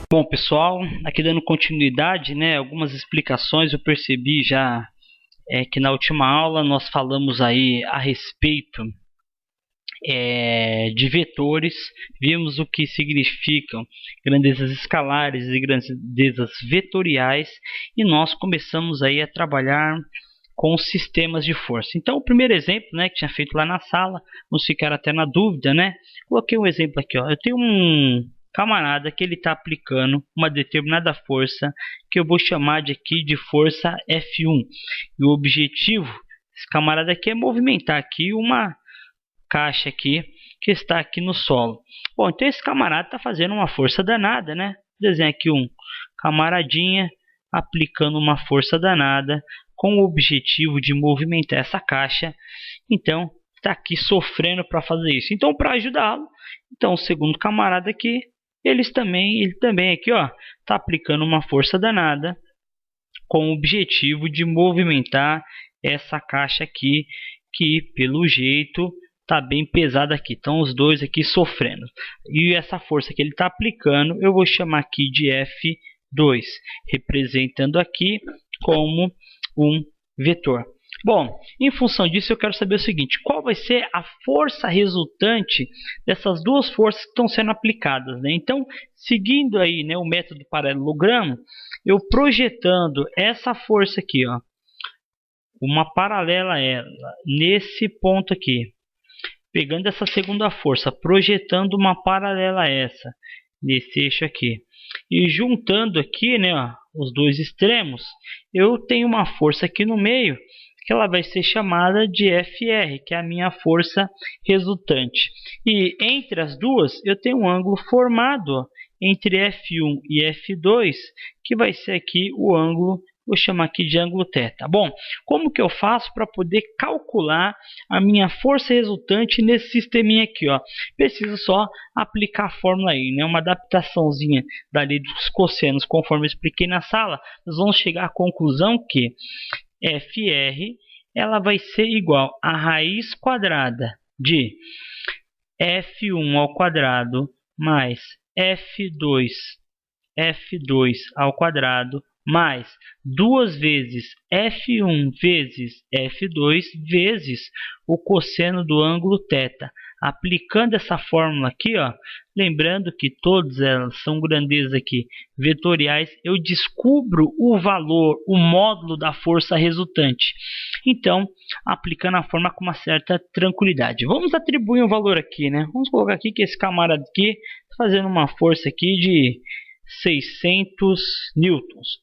Bom, pessoal, aqui dando continuidade, né, algumas explicações eu percebi já que na última aula nós falamos aí a respeito de vetores, vimos o que significam grandezas escalares e grandezas vetoriais e nós começamos aí a trabalhar com sistemas de força. Então, o primeiro exemplo, né, que tinha feito lá na sala, vamos ficar até na dúvida, né? Coloquei um exemplo aqui, ó. Eu tenho um camarada que ele está aplicando uma determinada força que eu vou chamar de aqui de força F1. E o objetivo desse camarada aqui é movimentar aqui uma caixa aqui que está aqui no solo. Bom, então esse camarada está fazendo uma força danada, né? Desenho aqui um camaradinha aplicando uma força danada com o objetivo de movimentar essa caixa. Então, está aqui sofrendo para fazer isso. Então, para ajudá-lo, então o segundo camarada aqui, ele também aqui, ó, está aplicando uma força danada com o objetivo de movimentar essa caixa aqui, que pelo jeito está bem pesada aqui. Então, os dois aqui sofrendo. E essa força que ele está aplicando, eu vou chamar aqui de F2, representando aqui como um vetor. Bom, em função disso eu quero saber o seguinte: qual vai ser a força resultante dessas duas forças que estão sendo aplicadas, né? Então, seguindo aí, né, o método paralelogramo, eu projetando essa força aqui, ó, uma paralela a ela, nesse ponto aqui, pegando essa segunda força, projetando uma paralela a essa, nesse eixo aqui, e juntando aqui, né, ó, os dois extremos, eu tenho uma força aqui no meio, que ela vai ser chamada de FR, que é a minha força resultante. E entre as duas, eu tenho um ângulo formado, ó, entre F1 e F2, que vai ser aqui o ângulo, vou chamar aqui de ângulo θ. Bom, como que eu faço para poder calcular a minha força resultante nesse sisteminha aqui, ó? Preciso só aplicar a fórmula aí, né? Uma adaptaçãozinha da lei dos cossenos, conforme eu expliquei na sala. Nós vamos chegar à conclusão que FR ela vai ser igual a raiz quadrada de F1 ao quadrado mais F2 ao quadrado mais 2 vezes F1 vezes F2 vezes o cosseno do ângulo θ. Aplicando essa fórmula aqui, ó, lembrando que todas elas são grandezas aqui vetoriais, eu descubro o valor, o módulo da força resultante. Então, aplicando a fórmula com uma certa tranquilidade. Vamos atribuir um valor aqui, né? Vamos colocar aqui que esse camarada aqui está fazendo uma força aqui de 600 newtons.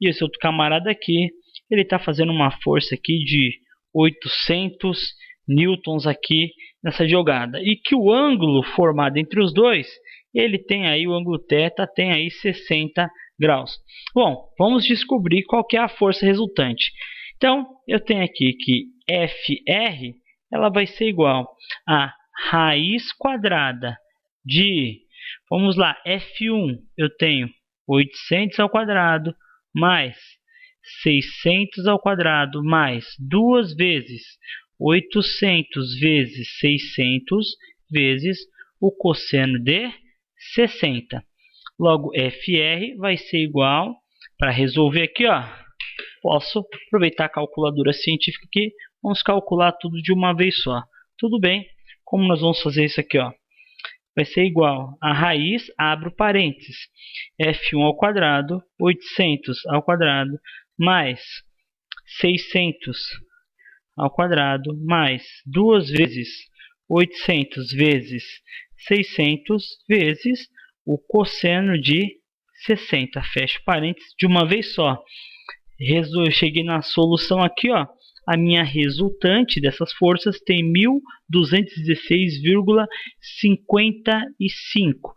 E esse outro camarada aqui, ele está fazendo uma força aqui de 800 newtons aqui nessa jogada. E que o ângulo formado entre os dois, ele tem aí o ângulo θ, tem aí 60 graus. Bom, vamos descobrir qual que é a força resultante. Então, eu tenho aqui que FR, ela vai ser igual a raiz quadrada de, vamos lá, F1, eu tenho 800 ao quadrado, mais 600 ao quadrado, mais 2 vezes 800 vezes 600 vezes o cosseno de 60. Logo, FR vai ser igual, para resolver aqui, ó, posso aproveitar a calculadora científica aqui, vamos calcular tudo de uma vez só. Tudo bem, como nós vamos fazer isso aqui, ó? Vai ser igual a raiz, abro parênteses, F1 ao quadrado, 800 ao quadrado, mais 600 ao quadrado, mais 2 vezes 800 vezes 600 vezes o cosseno de 60. Fecho parênteses de uma vez só. Eu cheguei na solução aqui, ó. A minha resultante dessas forças tem 1216,55.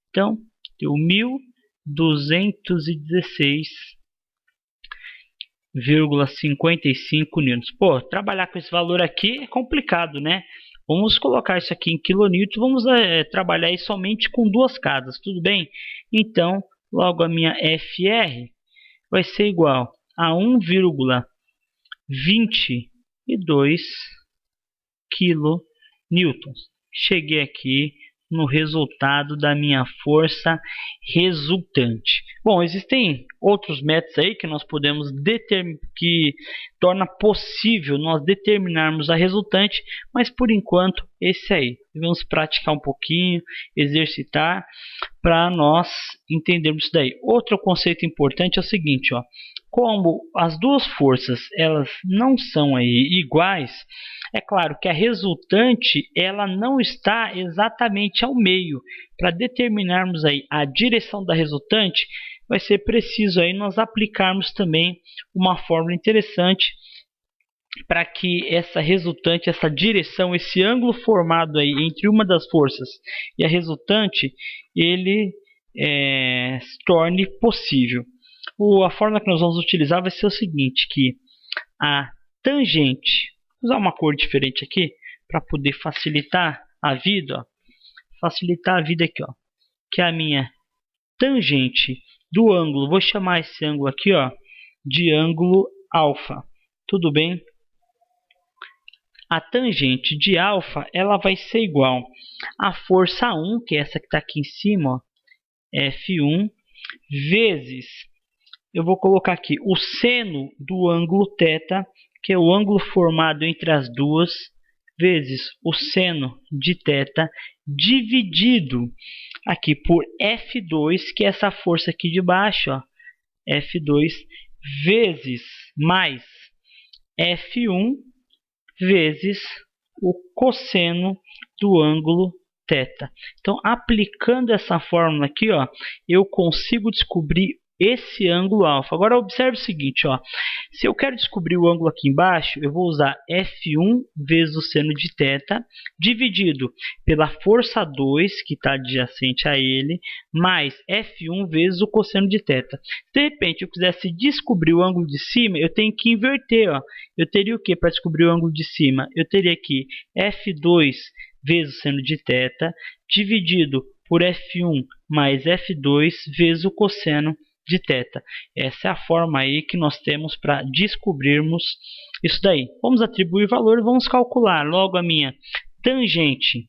Então, deu 1216,55 newtons. Pô, trabalhar com esse valor aqui é complicado, né? Vamos colocar isso aqui em quilonewton. Vamos trabalhar aí somente com duas casas, tudo bem? Então, logo a minha FR vai ser igual a 1,22 kN. Cheguei aqui no resultado da minha força resultante. Bom, existem outros métodos aí que nós podemos determinar, que torna possível nós determinarmos a resultante, mas por enquanto esse aí. Vamos praticar um pouquinho, exercitar para nós entendermos isso daí. Outro conceito importante é o seguinte, ó. Como as duas forças elas não são aí iguais, é claro que a resultante ela não está exatamente ao meio. Para determinarmos aí a direção da resultante, vai ser preciso aí nós aplicarmos também uma fórmula interessante para que essa resultante, essa direção, esse ângulo formado aí entre uma das forças e a resultante, ele se torne possível. A fórmula que nós vamos utilizar vai ser o seguinte, que a tangente, vou usar uma cor diferente aqui para poder facilitar a vida, ó, facilitar a vida aqui, ó, que é a minha tangente do ângulo, vou chamar esse ângulo aqui, ó, de ângulo alfa, tudo bem? A tangente de alfa ela vai ser igual a força 1, que é essa que está aqui em cima, ó, F1, vezes, eu vou colocar aqui o seno do ângulo θ, que é o ângulo formado entre as duas, vezes o seno de θ, dividido aqui por F2, que é essa força aqui de baixo, ó, F2, vezes mais F1, vezes o cosseno do ângulo θ. Então, aplicando essa fórmula aqui, ó, eu consigo descobrir esse ângulo alfa. Agora observe o seguinte, ó, se eu quero descobrir o ângulo aqui embaixo, eu vou usar F1 vezes o seno de θ, dividido pela força 2, que está adjacente a ele, mais F1 vezes o cosseno de θ. Se de repente eu quisesse descobrir o ângulo de cima, eu tenho que inverter, ó. Eu teria o que para descobrir o ângulo de cima? Eu teria aqui F2 vezes o seno de θ, dividido por F1 mais F2 vezes o cosseno de θ. Essa é a forma aí que nós temos para descobrirmos isso daí. Vamos atribuir valor e vamos calcular. Logo a minha tangente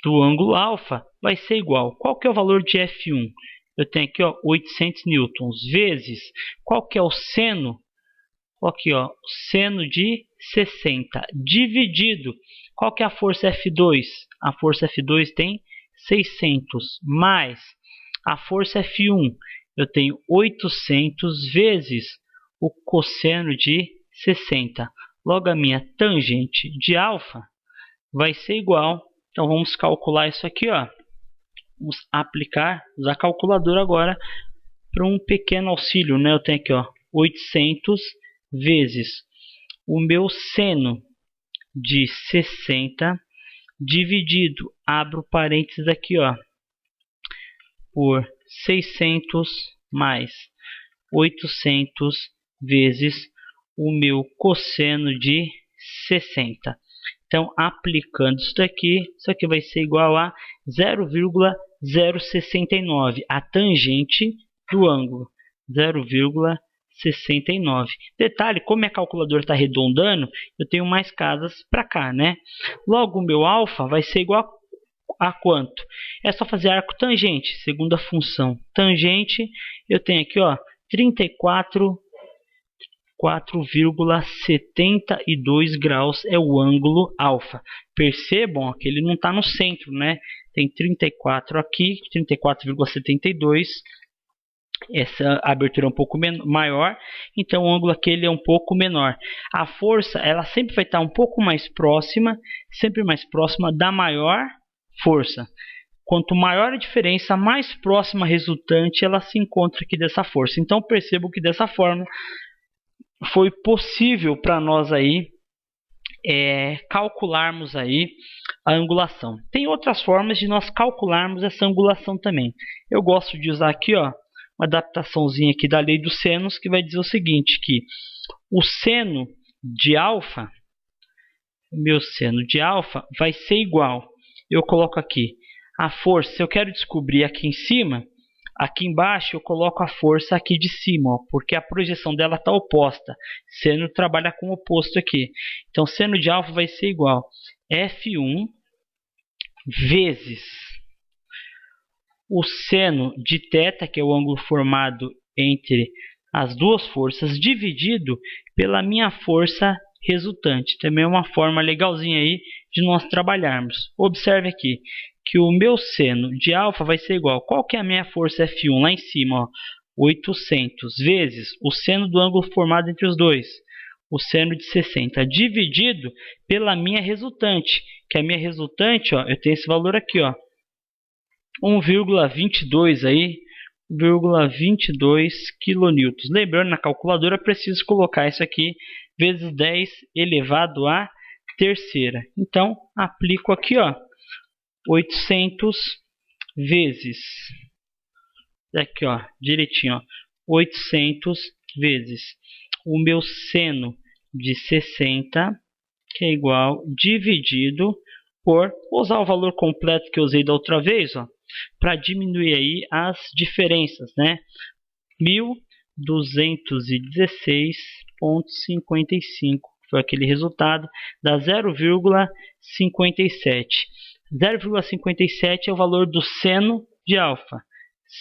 do ângulo alfa vai ser igual. Qual que é o valor de F1? Eu tenho aqui, ó, 800 newtons, vezes, qual que é o seno? Aqui, ó, seno de 60, dividido, qual que é a força F2? A força F2 tem 600, mais a força F1, eu tenho 800 vezes o cosseno de 60. Logo, a minha tangente de alfa vai ser igual. Então, vamos calcular isso aqui, ó. Vamos usar a calculadora agora para um pequeno auxílio, né? Eu tenho aqui, ó, 800 vezes o meu seno de 60 dividido, abro parênteses aqui, ó, por 600 mais 800 vezes o meu cosseno de 60. Então, aplicando isso aqui vai ser igual a 0,069, a tangente do ângulo, 0,69. Detalhe, como minha calculadora está arredondando, eu tenho mais casas para cá, né? Logo, o meu alfa vai ser igual a quanto? É só fazer arco tangente, segunda função. Tangente, eu tenho aqui, ó, 34,72 graus é o ângulo alfa. Percebam ó, que ele não está no centro, né? Tem 34 aqui, 34,72. Essa abertura é um pouco maior, então o ângulo aqui ele é um pouco menor. A força ela sempre vai estar um pouco mais próxima, da maior força. Quanto maior a diferença, mais próxima a resultante ela se encontra aqui dessa força. Então percebo que dessa forma foi possível para nós aí calcularmos aí a angulação. Tem outras formas de nós calcularmos essa angulação também. Eu gosto de usar aqui, ó, uma adaptaçãozinha aqui da lei dos senos, que vai dizer o seguinte, que o seno de alfa, meu seno de alfa vai ser igual, eu coloco aqui a força, se eu quero descobrir aqui em cima, aqui embaixo eu coloco a força aqui de cima, ó, porque a projeção dela está oposta, seno trabalha com o oposto aqui, então seno de alfa vai ser igual F1 vezes o seno de θ, que é o ângulo formado entre as duas forças, dividido pela minha força resultante. Também é uma forma legalzinha aí de nós trabalharmos. Observe aqui que o meu seno de alfa vai ser igual. Qual que é a minha força F1 lá em cima? Ó, 800 vezes o seno do ângulo formado entre os dois, o seno de 60, dividido pela minha resultante, que a minha resultante, ó, eu tenho esse valor aqui, ó, 1,22 aí, 1,22 kN. Lembrando, na calculadora preciso colocar isso aqui vezes 10 elevado à terceira. Então, aplico aqui, ó, 800 vezes, aqui, ó, direitinho, ó, 800 vezes o meu seno de 60, que é igual, dividido por, vou usar o valor completo que eu usei da outra vez, ó, para diminuir aí as diferenças, né? 1.216,55 foi aquele resultado, dá 0,57. 0,57 é o valor do seno de alfa.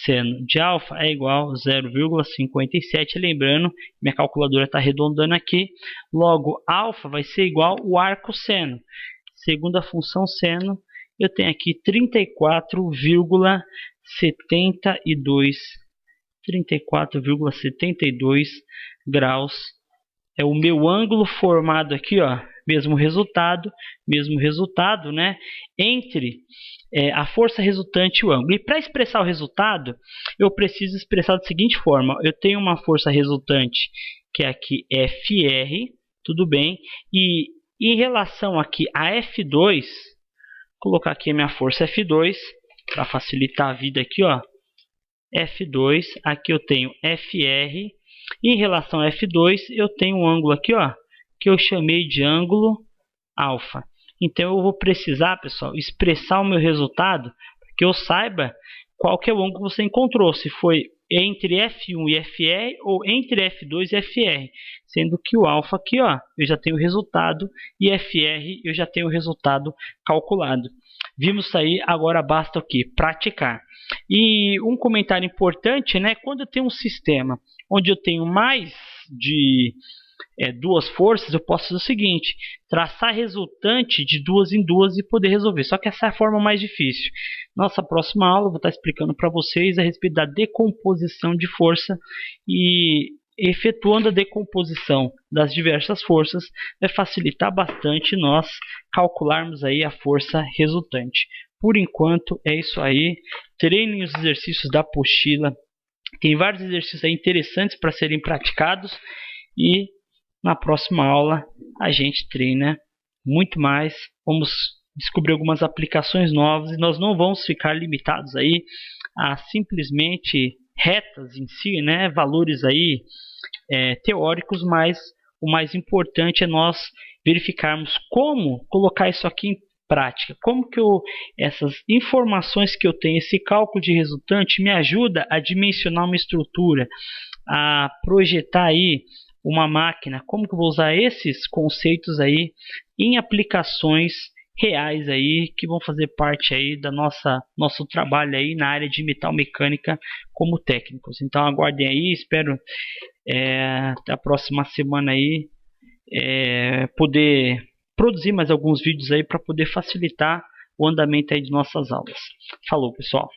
Seno de alfa é igual a 0,57. Lembrando, minha calculadora está arredondando aqui. Logo, alfa vai ser igual ao arco seno. Segundo a função seno, eu tenho aqui 34,72 graus. É o meu ângulo formado aqui, ó, mesmo resultado, né, entre a força resultante e o ângulo. E para expressar o resultado, eu preciso expressar da seguinte forma: eu tenho uma força resultante que é aqui FR, tudo bem, e em relação aqui a F2, vou colocar aqui a minha força F2 para facilitar a vida aqui, ó, F2, aqui eu tenho FR. Em relação a F2, eu tenho um ângulo aqui, ó, que eu chamei de ângulo alfa. Então eu vou precisar, pessoal, expressar o meu resultado para que eu saiba qual que é o ângulo que você encontrou, se foi entre F1 e FR ou entre F2 e FR, sendo que o alfa aqui, ó, eu já tenho o resultado e FR eu já tenho o resultado calculado. Vimos isso aí, agora basta o que? Praticar. E um comentário importante, né? Quando eu tenho um sistema onde eu tenho mais de duas forças, eu posso fazer o seguinte: traçar resultante de duas em duas e poder resolver. Só que essa é a forma mais difícil. Nossa próxima aula eu vou estar explicando para vocês a respeito da decomposição de força, e efetuando a decomposição das diversas forças vai facilitar bastante nós calcularmos aí a força resultante. Por enquanto é isso aí. Treinem os exercícios da apostila. Tem vários exercícios aí interessantes para serem praticados, e na próxima aula a gente treina muito mais. Vamos descobrir algumas aplicações novas e nós não vamos ficar limitados aí a simplesmente retas em si, né? Valores aí teóricos, mas o mais importante é nós verificarmos como colocar isso aqui em prática. Como que essas informações que eu tenho, esse cálculo de resultante, me ajuda a dimensionar uma estrutura, a projetar aí uma máquina. Como que eu vou usar esses conceitos aí em aplicações reais aí que vão fazer parte aí da nosso trabalho aí na área de metal mecânica como técnicos. Então aguardem aí, espero até a próxima semana aí poder produzir mais alguns vídeos aí para poder facilitar o andamento aí de nossas aulas. Falou, pessoal!